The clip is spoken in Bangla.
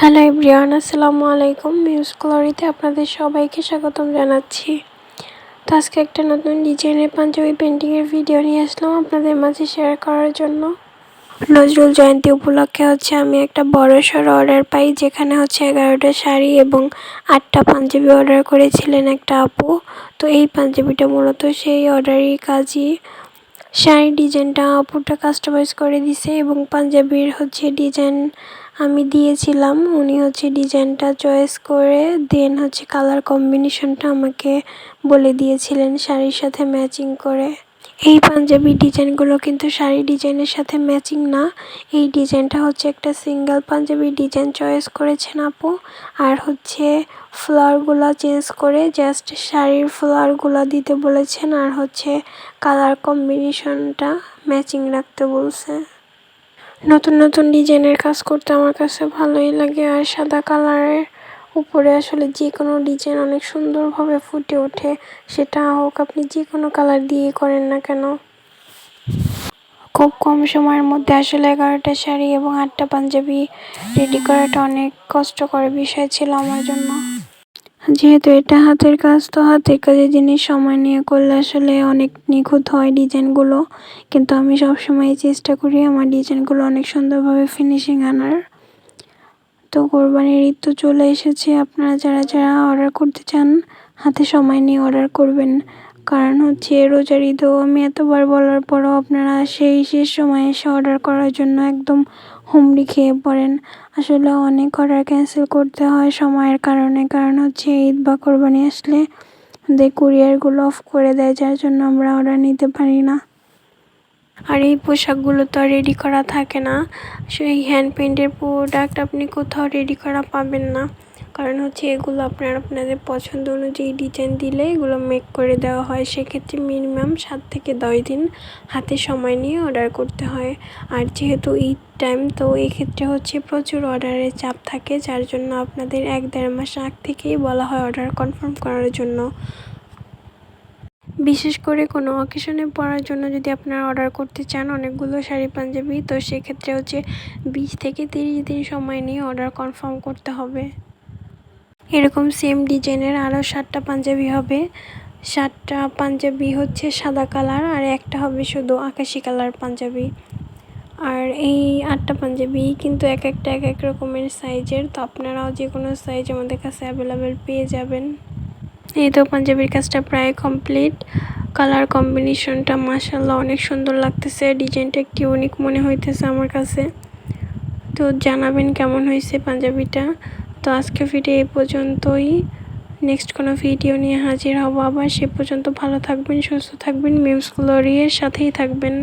হ্যালো এভরিওয়ান, আসসালামু আলাইকুম। মিউজ গ্লোরিতে আপনাদের সবাইকে স্বাগতম জানাচ্ছি। তো আজকে একটা নতুন ডিজাইনের পাঞ্জাবি পেন্টিংয়ের ভিডিও নিয়ে আসলাম আপনাদের মাঝে শেয়ার করার জন্য। নজরুল জয়ন্তী উপলক্ষে আমি একটা বড় সড়ো অর্ডার পাই, যেখানে 11টা শাড়ি এবং 8টা পাঞ্জাবি অর্ডার করেছিলেন একটা আপু। তো এই পাঞ্জাবিটা মূলত সেই অর্ডারই কাজই। শাড়ির ডিজাইনটা আপুটা কাস্টমাইজ করে দিছে এবং পাঞ্জাবির ডিজাইন আমি দিয়েছিলাম। উনি ডিজাইনটা চয়েস করে দেন কালার কম্বিনেশনটা আমাকে বলে দিয়েছিলেন শাড়ির সাথে ম্যাচিং করে। এই পাঞ্জাবি ডিজাইনগুলো কিন্তু শাড়ি ডিজাইনের সাথে ম্যাচিং না। এই ডিজাইনটা একটা সিঙ্গেল পাঞ্জাবি ডিজাইন চয়েস করেছেন আপু, আর ফ্লাওয়ারগুলো চেঞ্জ করে জাস্ট শাড়ির ফ্লাওয়ারগুলো দিতে বলেছেন, আর কালার কম্বিনেশনটা ম্যাচিং রাখতে বলছে। নতুন নতুন ডিজাইনের কাজ করতে আমার কাছে ভালোই লাগে, আর সাদা কালারের উপরে যে কোনো ডিজাইন অনেক সুন্দরভাবে ফুটে ওঠে, সেটা হোক আপনি যে কোনো কালার দিয়ে করেন না কেন। খুব কম সময়ের মধ্যে 11টা শাড়ি এবং 8টা পাঞ্জাবি রেডি করাটা অনেক কষ্টকর বিষয় ছিল আমার জন্য। যেহেতু এটা হাতের কাজ, তো হাতের কাজের জিনিস সময় নিয়ে করলে অনেক নিখুঁত হয় ডিজাইনগুলো, কিন্তু আমি সবসময় চেষ্টা করি আমার ডিজাইনগুলো অনেক সুন্দরভাবে ফিনিশিং আনার। তো কোরবানির ঈদ তো চলে এসেছে, আপনারা যারা যারা অর্ডার করতে চান হাতে সময় নিয়ে অর্ডার করবেন, কারণ রোজার ঈদেও আমি এতবার বলার পরও আপনারা সেই শেষ সময়ে এসে অর্ডার করার জন্য একদম হুমড়ি খেয়ে পড়েন। আসলে অনেক অর্ডার ক্যান্সেল করতে হয় সময়ের কারণে, কারণ ঈদ বা কোরবানি আসলে কুরিয়ারগুলো অফ করে দেয়, যার জন্য আমরা অর্ডার নিতে পারি না। আর এই পোশাকগুলো তো আর রেডি করা থাকে না, সেই হ্যান্ড পেইন্টের প্রোডাক্ট আপনি কোথাও রেডি করা পাবেন না, কারণ এগুলো আপনাদের পছন্দ অনুযায়ী ডিজাইন দিলে এগুলো মেক করে দেওয়া হয়। সেক্ষেত্রে মিনিমাম 7 থেকে 10 দিন হাতে সময় নিয়ে অর্ডার করতে হয়। আর যেহেতু ঈদ টাইম, তো এক্ষেত্রে প্রচুর অর্ডারের চাপ থাকে, যার জন্য আপনাদের 1-1.5 মাস আগ থেকেই বলা হয় অর্ডার কনফার্ম করার জন্য। বিশেষ করে কোনো অকেশনে পরার জন্য যদি আপনারা অর্ডার করতে চান অনেকগুলো শাড়ি পাঞ্জাবি, তো সেক্ষেত্রে 20 থেকে 30 দিন সময় নিয়ে অর্ডার কনফার্ম করতে হবে। এরকম সেম ডিজাইনের আরও 7টা পাঞ্জাবি হবে। 7টা পাঞ্জাবি সাদা কালার, আর একটা হবে শুধু আকাশি কালার পাঞ্জাবি। আর এই 8টা পাঞ্জাবি কিন্তু এক এক রকমের সাইজের, তো আপনারাও যে কোনো সাইজ আমাদের কাছে অ্যাভেলেবেল পেয়ে যাবেন। এই তো পাঞ্জাবির কাজটা প্রায় কমপ্লিট। কালার কম্বিনেশনটা মাশাআল্লাহ অনেক সুন্দর লাগতেছে, ডিজাইনটা একটু ইউনিক মনে হইতেছে আমার কাছে। তো জানাবেন কেমন হয়েছে পাঞ্জাবিটা। তো আজকে ভিডিও এই পর্যন্তই, নেক্সট কোনো ভিডিও নিয়ে হাজির হব আবার। সে পর্যন্ত ভালো থাকবেন, সুস্থ থাকবেন, মিউজ গ্লোরি এর সাথেই থাকবেন।